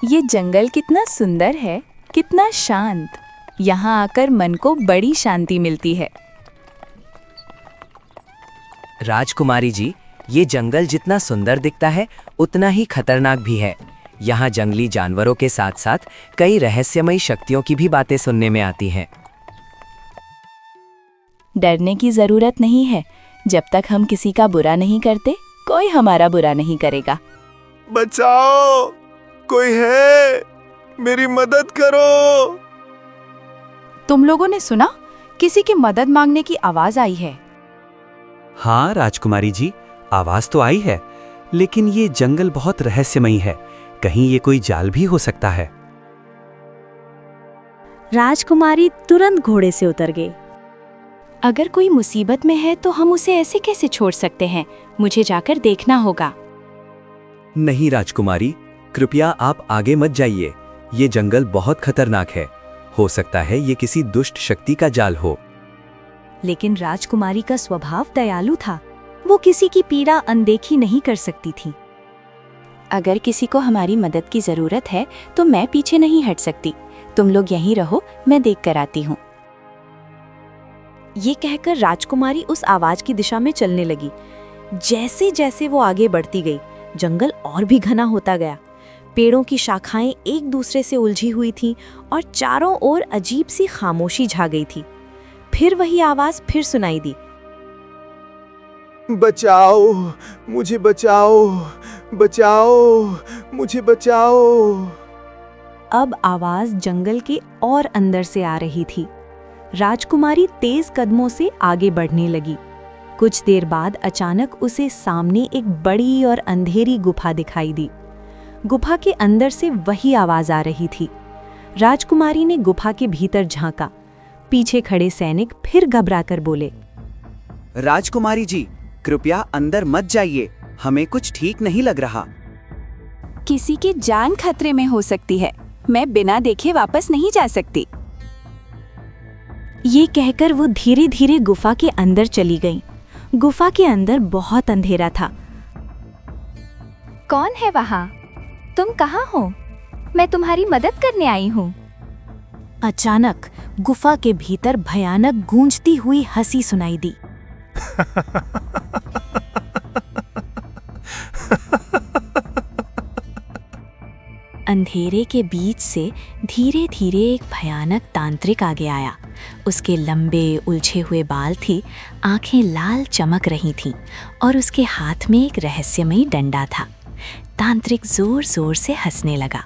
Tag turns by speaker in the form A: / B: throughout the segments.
A: ये जंगल कितना सुंदर है, कितना शांत। यहाँ आकर मन को बड़ी शांति मिलती है।
B: राजकुमारी जी, ये जंगल जितना सुंदर दिखता है उतना ही खतरनाक भी है। यहाँ जंगली जानवरों के साथ साथ कई रहस्यमयी शक्तियों की भी बातें सुनने में आती हैं।
A: डरने की जरूरत नहीं है। जब तक हम किसी का बुरा नहीं करते, कोई हमारा बुरा नहीं करेगा।
C: बचाओ, कोई है, मेरी मदद करो।
D: तुम लोगों ने सुना? किसी की मदद मांगने की आवाज आई है।
E: हाँ राजकुमारी जी, आवाज तो आई है, लेकिन ये जंगल बहुत रहस्यमयी है। कहीं ये कोई जाल भी हो सकता है।
F: राजकुमारी तुरंत घोड़े से उतर गई।
D: अगर कोई मुसीबत में है तो हम उसे ऐसे कैसे छोड़ सकते हैं? मुझे जाकर देखना होगा।
B: नहीं राजकुमारी, कृपया आप आगे मत जाइए। ये जंगल बहुत खतरनाक है। हो सकता है ये किसी दुष्ट शक्ति का जाल हो।
F: लेकिन राजकुमारी का स्वभाव दयालु था। वो किसी की पीड़ा अनदेखी नहीं कर सकती थी।
A: अगर किसी को हमारी मदद की जरूरत है तो मैं पीछे नहीं हट सकती। तुम लोग यहीं रहो, मैं देख कर आती हूँ।
F: ये कहकर राजकुमारी उस आवाज की दिशा में चलने लगी। जैसे जैसे वो आगे बढ़ती गई, जंगल और भी घना होता गया। पेड़ों की शाखाएं एक दूसरे से उलझी हुई थीं और चारों ओर अजीब सी खामोशी छा गई थी। फिर वही आवाज फिर सुनाई दी।
C: बचाओ, मुझे बचाओ, बचाओ, मुझे बचाओ।
F: अब आवाज जंगल के और अंदर से आ रही थी। राजकुमारी तेज कदमों से आगे बढ़ने लगी। कुछ देर बाद अचानक उसे सामने एक बड़ी और अंधेरी गुफा दिखाई दी। गुफा के अंदर से वही आवाज आ रही थी। राजकुमारी ने गुफा के भीतर झांका। पीछे खड़े सैनिक फिर घबराकर बोले,
E: राजकुमारी जी, कृपया अंदर मत जाइए, हमें कुछ ठीक नहीं लग रहा।
A: किसी की जान खतरे में हो सकती है। मैं बिना देखे वापस नहीं जा सकती।
F: ये कहकर वो धीरे धीरे गुफा के अंदर चली गई। गुफा के अंदर बहुत अंधेरा था।
A: कौन है वहाँ? तुम कहाँ हो? मैं तुम्हारी मदद करने आई हूँ।
F: अचानक गुफा के भीतर भयानक गूंजती हुई हंसी सुनाई दी। अंधेरे के बीच से धीरे धीरे एक भयानक तांत्रिक आगे आया। उसके लंबे उलझे हुए बाल थे, आंखें लाल चमक रही थीं और उसके हाथ में एक रहस्यमयी डंडा था। तांत्रिक जोर जोर से हंसने लगा।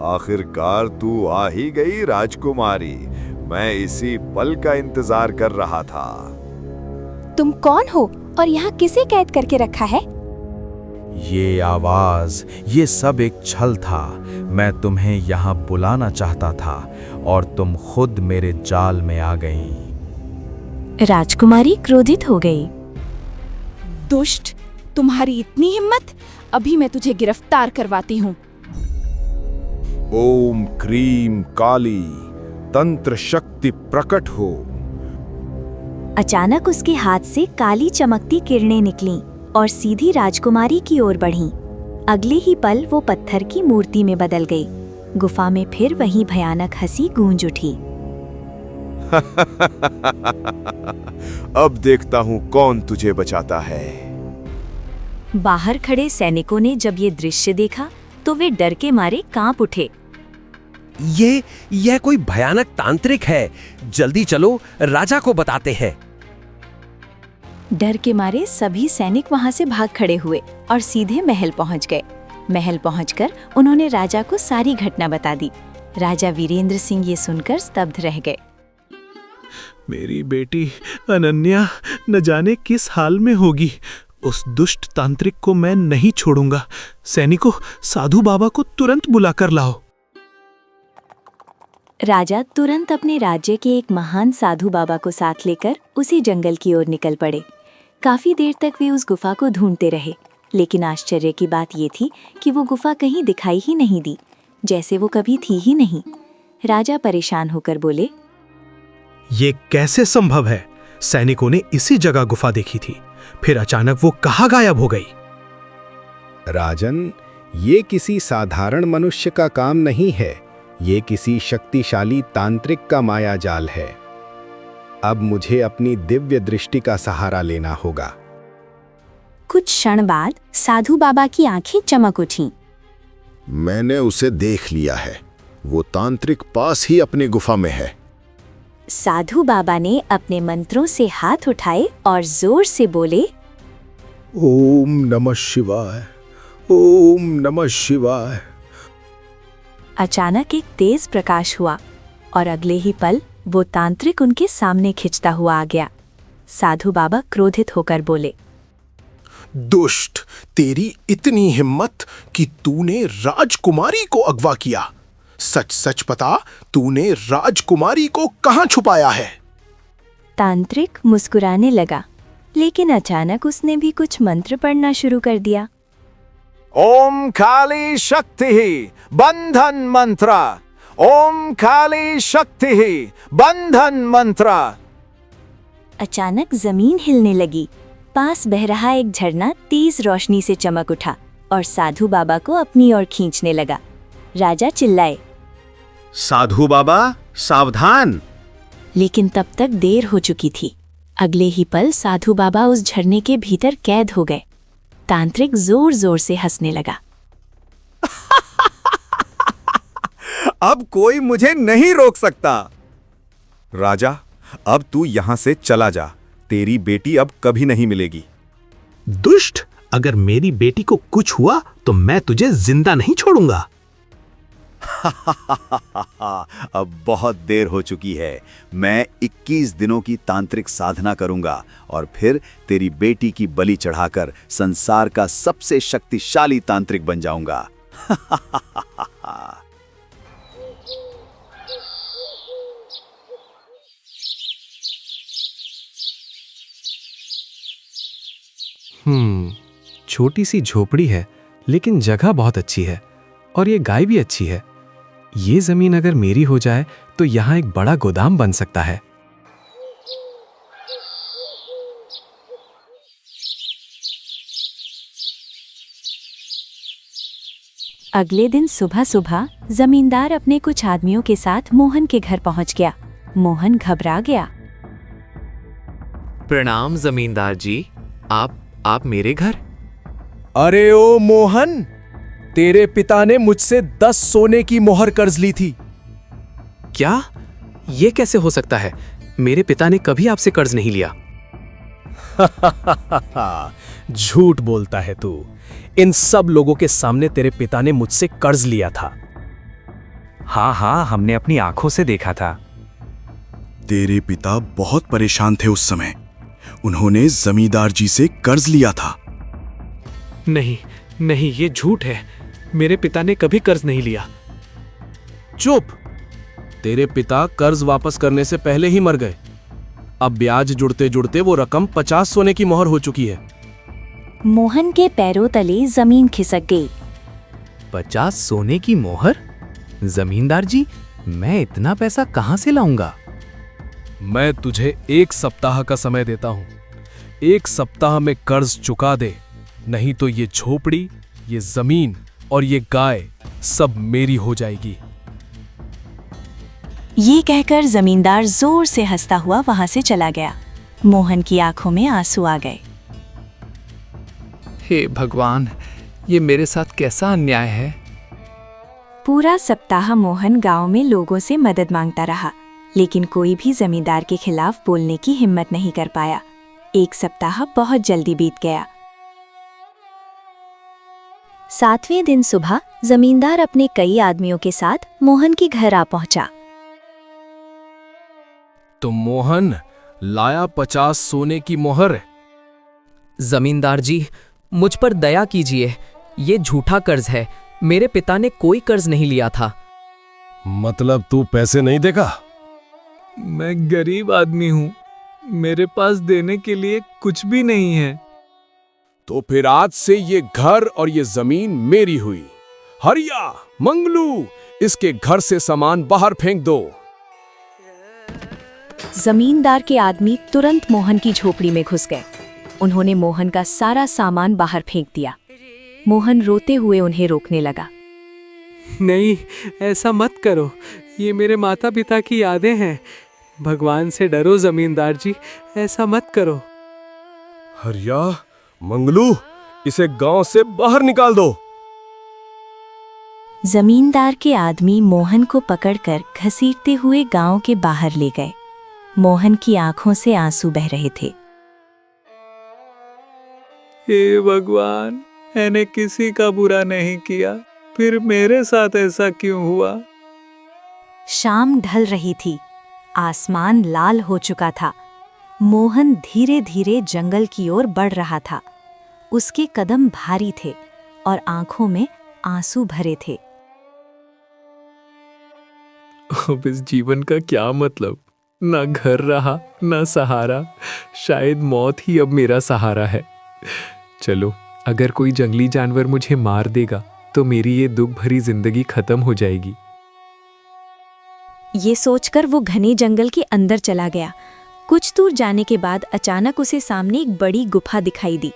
C: आखिरकार तू आ ही गई राजकुमारी। मैं इसी पल का इंतजार कर रहा था।
D: तुम कौन हो और यहाँ किसे कैद करके रखा है?
G: ये आवाज, ये सब एक छल था। मैं तुम्हें यहाँ बुलाना चाहता था और तुम खुद मेरे जाल में आ गई।
F: राजकुमारी क्रोधित हो गई।
D: दुष्ट, तुम्हारी इतनी हिम्मत! अभी मैं तुझे गिरफ्तार करवाती हूँ।
C: ओम क्रीम काली, तंत्र शक्ति प्रकट हो।
F: अचानक उसके हाथ से काली चमकती किरणें निकलीं और सीधी राजकुमारी की ओर बढ़ीं। अगले ही पल वो पत्थर की मूर्ति में बदल गई। गुफा में फिर वही भयानक हंसी गूंज उठी।
C: अब देखता हूँ कौन तुझे बचाता है।
F: बाहर खड़े सैनिकों ने जब ये दृश्य देखा तो वे डर के मारे कांप उठे।
E: यह कोई भयानक तांत्रिक है। जल्दी चलो, राजा को बताते हैं।
A: डर के मारे सभी सैनिक वहां से भाग खड़े हुए और सीधे महल पहुंच गए। महल पहुंचकर उन्होंने राजा को सारी घटना बता दी। राजा वीरेंद्र सिंह ये सुनकर स्तब्ध रह गए।
H: मेरी बेटी अनन्या न जाने किस हाल में होगी। उस दुष्ट तांत्रिक को मैं नहीं छोड़ूंगा। सैनिकों, साधु बाबा को तुरंत बुलाकर लाओ।
F: राजा तुरंत अपने राज्य के एक महान साधु बाबा को साथ लेकर उसी जंगल की ओर निकल पड़े। काफी देर तक वे उस गुफा को ढूंढते रहे, लेकिन आश्चर्य की बात ये थी कि वो गुफा कहीं दिखाई ही नहीं दी, जैसे वो कभी थी ही नहीं। राजा परेशान होकर बोले,
H: ये कैसे संभव है? सैनिकों ने इसी जगह गुफा देखी थी, फिर अचानक वो कहाँ गायब हो गई?
I: राजन, ये किसी साधारण मनुष्य का काम नहीं है, ये किसी शक्तिशाली तांत्रिक का माया जाल है। अब मुझे अपनी दिव्य दृष्टि का सहारा लेना होगा।
D: कुछ क्षण बाद साधु बाबा की आंखें चमक उठीं।
C: मैंने उसे देख लिया है, वो तांत्रिक पास ही अपनी गुफा में है।
D: साधु बाबा ने अपने मंत्रों से हाथ उठाए और जोर से बोले,
I: ओम नमः शिवाय, ओम नमः शिवाय।
F: अचानक एक तेज प्रकाश हुआ और अगले ही पल वो तांत्रिक उनके सामने खिंचता हुआ आ गया। साधु बाबा क्रोधित होकर बोले,
J: दुष्ट, तेरी इतनी हिम्मत कि तूने राजकुमारी को अगवा किया। सच सच बता, तूने राजकुमारी को कहां छुपाया है?
F: तांत्रिक मुस्कुराने लगा, लेकिन अचानक उसने भी कुछ मंत्र पढ़ना शुरू कर दिया।
C: ओम काली शक्ति बंधन मंत्र, ओम काली शक्ति बंधन मंत्र।
F: अचानक जमीन हिलने लगी। पास बह रहा एक झरना तेज रोशनी से चमक उठा और साधु बाबा को अपनी ओर खींचने लगा। राजा चिल्लाए,
G: साधु बाबा सावधान!
F: लेकिन तब तक देर हो चुकी थी। अगले ही पल साधु बाबा उस झरने के भीतर कैद हो गए। तांत्रिक जोर जोर से हंसने लगा।
G: अब कोई मुझे नहीं रोक सकता। राजा, अब तू यहां से चला जा। तेरी बेटी अब कभी नहीं मिलेगी।
H: दुष्ट, अगर मेरी बेटी को कुछ हुआ तो मैं तुझे जिंदा नहीं छोड़ूंगा।
K: अब बहुत देर हो चुकी है। मैं 21 दिनों की तांत्रिक साधना करूंगा और फिर तेरी बेटी की बलि चढ़ाकर संसार का सबसे शक्तिशाली तांत्रिक बन जाऊंगा।
E: छोटी सी झोपड़ी है, लेकिन जगह बहुत अच्छी है और ये गाय भी अच्छी है। ये जमीन अगर मेरी हो जाए तो यहाँ एक बड़ा गोदाम बन सकता है।
F: अगले दिन सुबह सुबह जमींदार अपने कुछ आदमियों के साथ मोहन के घर पहुंच गया। मोहन घबरा गया।
L: प्रणाम जमींदार जी, आप मेरे घर?
G: अरे ओ मोहन, तेरे पिता ने मुझसे 10 सोने की मोहर कर्ज ली थी।
L: क्या? ये कैसे हो सकता है? मेरे पिता ने कभी आपसे कर्ज नहीं लिया।
G: झूठ बोलता है तू। इन सब लोगों के सामने तेरे पिता ने मुझसे कर्ज लिया था।
E: हाँ, हमने अपनी आंखों से देखा था।
J: तेरे पिता बहुत परेशान थे उस समय। उन्होंने जमींदार जी से कर्ज लिया था।
H: नहीं, ये झूठ है। मेरे पिता ने कभी कर्ज नहीं लिया।
G: चुप! तेरे पिता कर्ज वापस करने से पहले ही मर गए। अब ब्याज जुड़ते जुड़ते वो रकम 50 सोने की मोहर हो चुकी है।
F: मोहन के पैरों तले जमीन खिसक गई।
L: 50 सोने की मोहर? जमींदार जी, मैं इतना पैसा कहां से लाऊंगा?
G: मैं तुझे 1 सप्ताह का समय देता हूं। 1 सप्ताह में कर्ज चुका दे, नहीं तो ये झोपड़ी, ये जमीन और ये गाय सब मेरी हो जाएगी।
F: ये कहकर जमींदार जोर से हंसता हुआ वहां से चला गया। मोहन की आंखों में आंसू आ गए।
L: हे भगवान, ये मेरे साथ कैसा अन्याय है।
F: पूरा सप्ताह मोहन गांव में लोगों से मदद मांगता रहा, लेकिन कोई भी जमींदार के खिलाफ बोलने की हिम्मत नहीं कर पाया। 1 सप्ताह बहुत जल्दी बीत गया। 7वें दिन सुबह जमींदार अपने कई आदमियों के साथ मोहन के घर आ पहुंचा।
G: तो मोहन लाया 50 सोने की मोहर।
L: जमींदार जी, मुझ पर दया कीजिए। ये झूठा कर्ज है। मेरे पिता ने कोई कर्ज नहीं लिया था।
G: मतलब तू पैसे नहीं देगा?
H: मैं गरीब आदमी हूँ, मेरे पास देने के लिए कुछ भी नहीं है।
G: तो फिर आज से ये घर और ये जमीन मेरी हुई। हरिया, मंगलू, इसके घर से सामान बाहर फेंक दो।
F: जमींदार के आदमी तुरंत मोहन की झोपड़ी में घुस गए। उन्होंने मोहन का सारा सामान बाहर फेंक दिया। मोहन रोते हुए उन्हें रोकने लगा।
E: नहीं, ऐसा मत करो। ये मेरे माता पिता की यादें हैं। भगवान से डरो जमींदार जी, ऐसा मत करो।
M: हरिया, मंगलू, इसे गांव से बाहर निकाल दो।
F: जमींदार के आदमी मोहन को पकड़कर घसीटते हुए गांव के बाहर ले गए। मोहन की आंखों से आंसू बह रहे थे।
H: हे भगवान, मैंने किसी का बुरा नहीं किया, फिर मेरे साथ ऐसा क्यों हुआ?
F: शाम ढल रही थी, आसमान लाल हो चुका था। मोहन धीरे धीरे जंगल की ओर बढ़ रहा था। उसके कदम भारी थे और आंखों में आंसू भरे थे।
E: अब इस जीवन का क्या मतलब? ना घर रहा, ना सहारा। शायद मौत ही अब मेरा सहारा है। चलो, अगर कोई जंगली जानवर मुझे मार देगा तो मेरी ये दुख भरी जिंदगी खत्म हो जाएगी।
F: ये सोचकर वो घने जंगल के अंदर चला गया। कुछ दूर जाने के बाद अचानक उसे सामने एक बड़ी गुफा दिखाई दी।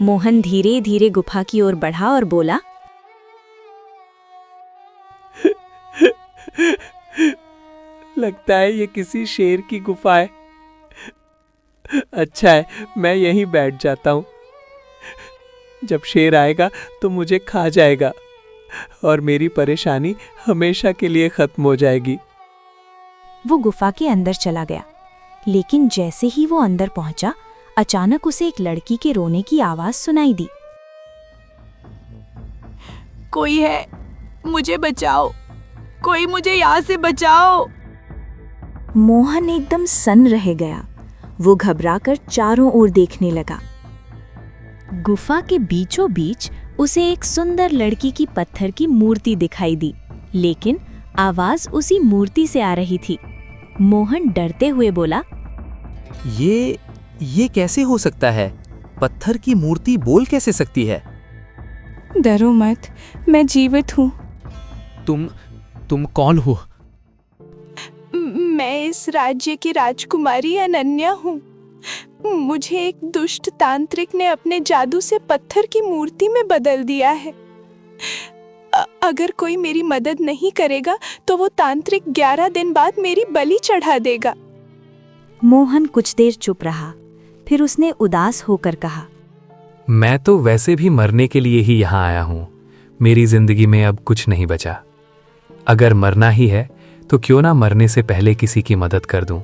F: मोहन धीरे धीरे गुफा की ओर बढ़ा और बोला,
H: लगता है ये किसी शेर की गुफा है। अच्छा है, मैं यहीं बैठ जाता हूँ। जब शेर आएगा तो मुझे खा जाएगा और मेरी परेशानी हमेशा के लिए खत्म हो जाएगी।
F: वो गुफा के अंदर चला गया, लेकिन जैसे ही वो अंदर पहुंचा, अचानक उसे एक लड़की के रोने की आवाज सुनाई दी।
D: कोई है, मुझे बचाओ, कोई मुझे यहाँ से बचाओ।
F: मोहन एकदम सन्न रह गया। वो घबराकर चारों ओर देखने लगा। गुफा के बीचों बीच उसे एक सुंदर लड़की की पत्थर की मूर्ति दिखाई दी, लेकिन आवाज उसी मूर्ति से आ रही थी। मोहन डरते हुए बोला,
L: ये कैसे हो सकता है? पत्थर की मूर्ति बोल कैसे सकती है?
D: डरो मत, मैं जीवित हूँ।
E: तुम कौन हो?
D: मैं इस राज्य की राजकुमारी अनन्या हूँ। मुझे एक दुष्ट तांत्रिक ने अपने जादू से पत्थर की मूर्ति में बदल दिया है। अगर कोई मेरी मदद नहीं करेगा तो वो तांत्रिक 11 दिन बाद मेरी बलि चढ़ा देगा।
F: मोहन कुछ देर चुप रहा, फिर उसने उदास होकर कहा,
E: मैं तो वैसे भी मरने के लिए ही यहाँ आया हूँ। मेरी जिंदगी में अब कुछ नहीं बचा। अगर मरना ही है तो क्यों ना मरने से पहले किसी की मदद कर दूं।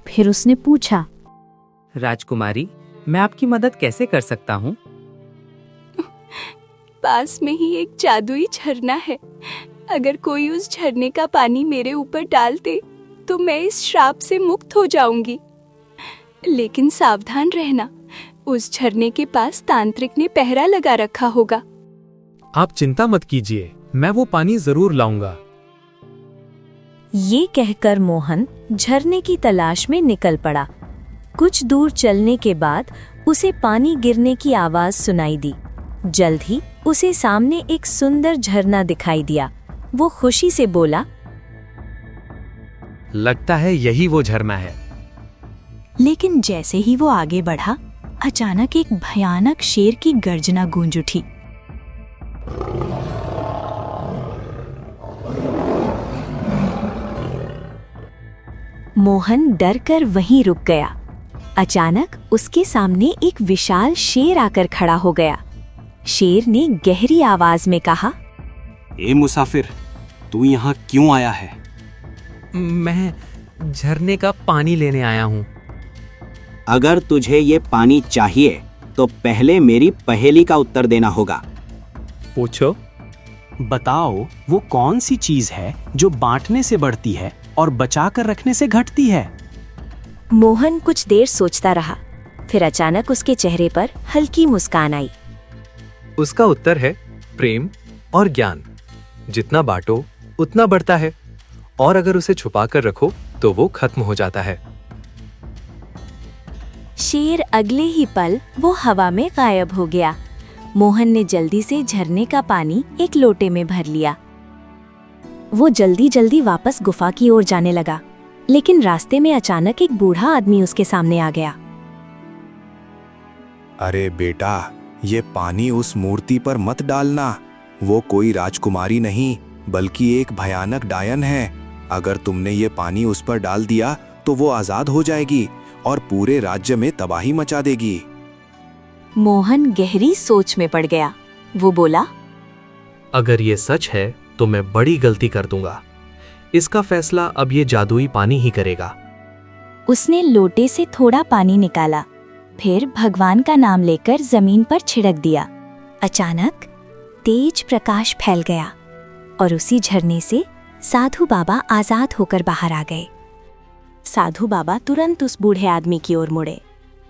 F: फिर उसने पूछा,
L: राजकुमारी, मैं आपकी मदद कैसे कर सकता हूँ?
D: पास में ही एक जादुई झरना है। अगर कोई उस झरने का पानी मेरे ऊपर डाल दे तो मैं इस श्राप से मुक्त हो जाऊंगी। लेकिन सावधान रहना, उस झरने के पास तांत्रिक ने पहरा लगा रखा होगा।
E: आप चिंता मत कीजिए, मैं वो पानी जरूर लाऊंगा।
F: ये कहकर मोहन झरने की तलाश में निकल पड़ा। कुछ दूर चलने के बाद उसे पानी गिरने की आवाज सुनाई दी। जल्द ही उसे सामने एक सुंदर झरना दिखाई दिया। वो खुशी से बोला,
E: लगता है यही वो झरना है।
F: लेकिन जैसे ही वो आगे बढ़ा, अचानक एक भयानक शेर की गर्जना गूंज उठी। मोहन डरकर वहीं रुक गया। अचानक उसके सामने एक विशाल शेर आकर खड़ा हो गया। शेर ने गहरी आवाज में कहा,
N: ए मुसाफिर, तू यहाँ क्यों आया है?
E: मैं झरने का पानी लेने आया हूँ।
N: अगर तुझे ये पानी चाहिए तो पहले मेरी पहेली का उत्तर देना होगा।
E: पूछो।
N: बताओ, वो कौन सी चीज है जो बांटने से बढ़ती है और बचाकर रखने से घटती है?
F: मोहन कुछ देर सोचता रहा, फिर अचानक उसके चेहरे पर हल्की मुस्कान आई।
E: उसका उत्तर है प्रेम और ज्ञान। जितना बांटो उतना बढ़ता है, और अगर उसे छुपा कर रखो तो वो खत्म हो जाता है।
F: शेर अगले ही पल वो हवा में गायब हो गया। मोहन ने जल्दी से झरने का पानी एक लोटे में भर लिया। वो जल्दी जल्दी वापस गुफा की ओर जाने लगा, लेकिन रास्ते में अचानक एक बूढ़ा आदमी उसके सामने आ गया।
I: अरे बेटा, ये पानी उस मूर्ति पर मत डालना। वो कोई राजकुमारी नहीं बल्कि एक भयानक डायन है। अगर तुमने ये पानी उस पर डाल दिया तो वो आजाद हो जाएगी और पूरे राज्य में तबाही मचा देगी।
A: मोहन गहरी सोच में पड़ गया। वो बोला,
N: अगर ये सच है तो मैं बड़ी गलती कर दूंगा। इसका फैसला अब ये जादुई पानी ही करेगा।
A: उसने लोटे से थोड़ा पानी निकाला, फिर भगवान का नाम लेकर जमीन पर छिड़क दिया। अचानक तेज प्रकाश फैल गया और उसी झरने से साधु बाबा आजाद होकर बाहर आ गए। साधु बाबा तुरंत उस बूढ़े आदमी की ओर मुड़े।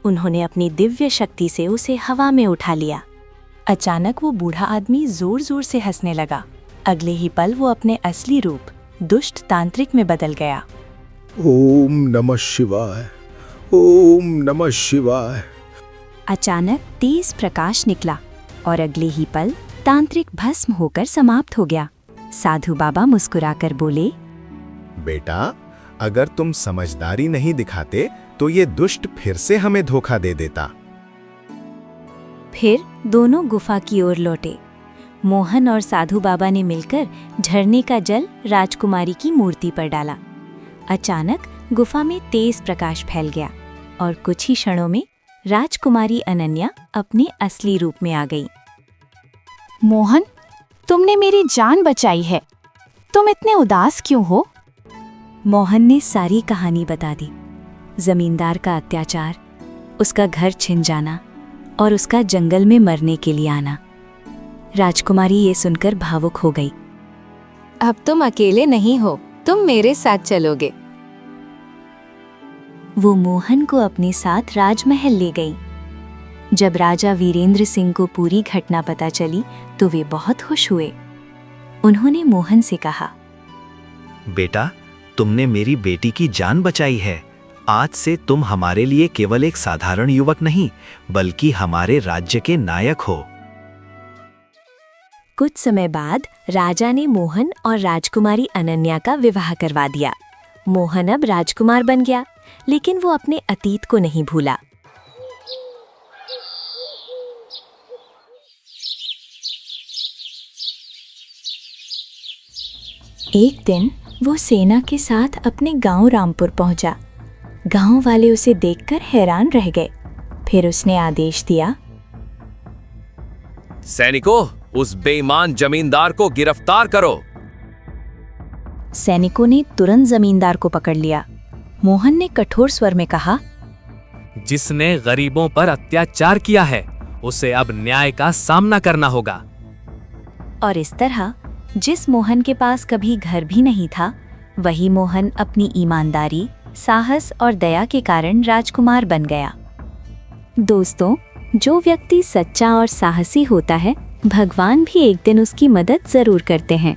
A: उन्होंने अपनी दिव्य शक्ति से उसे हवा में उठा लिया। अचानक वो बूढ़ा आदमी जोर जोर से हंसने लगा। अगले ही पल वो अपने असली रूप दुष्ट तांत्रिक में बदल गया।
J: ओम नमः शिवाय, ओम नमः शिवाय।
F: अचानक तेज प्रकाश निकला और अगले ही पल तांत्रिक भस्म होकर समाप्त हो गया। साधु बाबा मुस्कुराकर बोले,
I: बेटा, अगर तुम समझदारी नहीं दिखाते तो ये दुष्ट फिर से हमें धोखा दे देता।
A: फिर दोनों गुफा की ओर लौटे। मोहन और साधु बाबा ने मिलकर झरने का जल राजकुमारी की मूर्ति पर डाला। अचानक गुफा में तेज प्रकाश फैल गया और कुछ ही क्षणों में राजकुमारी अनन्या अपने असली रूप में आ गई।
F: मोहन, तुमने मेरी जान बचाई है। तुम इतने उदास क्यों हो?
A: मोहन ने सारी कहानी बता दी। जमींदार का अत्याचार, उसका घर छिन जाना और उसका जंगल में मरने के लिए आना। राजकुमारी ये सुनकर भावुक हो गई।
F: अब तुम अकेले नहीं हो, तुम मेरे साथ चलोगे।
A: वो मोहन को अपने साथ राजमहल ले गई। जब राजा वीरेंद्र सिंह को पूरी घटना पता चली तो वे बहुत खुश हुए। उन्होंने मोहन से कहा,
K: बेटा, तुमने मेरी बेटी की जान बचाई है। आज से तुम हमारे लिए केवल एक साधारण युवक नहीं बल्कि हमारे राज्य के नायक हो।
A: कुछ समय बाद राजा ने मोहन और राजकुमारी अनन्या का विवाह करवा दिया। मोहन अब राजकुमार बन गया, लेकिन वो अपने अतीत को नहीं भूला। एक दिन वो सेना के साथ अपने गांव रामपुर पहुंचा। गांव वाले उसे देखकर हैरान रह गए। फिर उसने आदेश दिया,
M: सैनिकों, उस बेईमान जमींदार को गिरफ्तार करो।
A: सैनिकों ने तुरंत जमींदार को पकड़ लिया। मोहन ने कठोर स्वर में कहा,
L: जिसने गरीबों पर अत्याचार किया है उसे अब न्याय का सामना करना होगा।
A: और इस तरह जिस मोहन के पास कभी घर भी नहीं था, वही मोहन अपनी ईमानदारी, साहस और दया के कारण राजकुमार बन गया। दोस्तों, जो व्यक्ति सच्चा और साहसी होता है, भगवान भी एक दिन उसकी मदद जरूर करते हैं।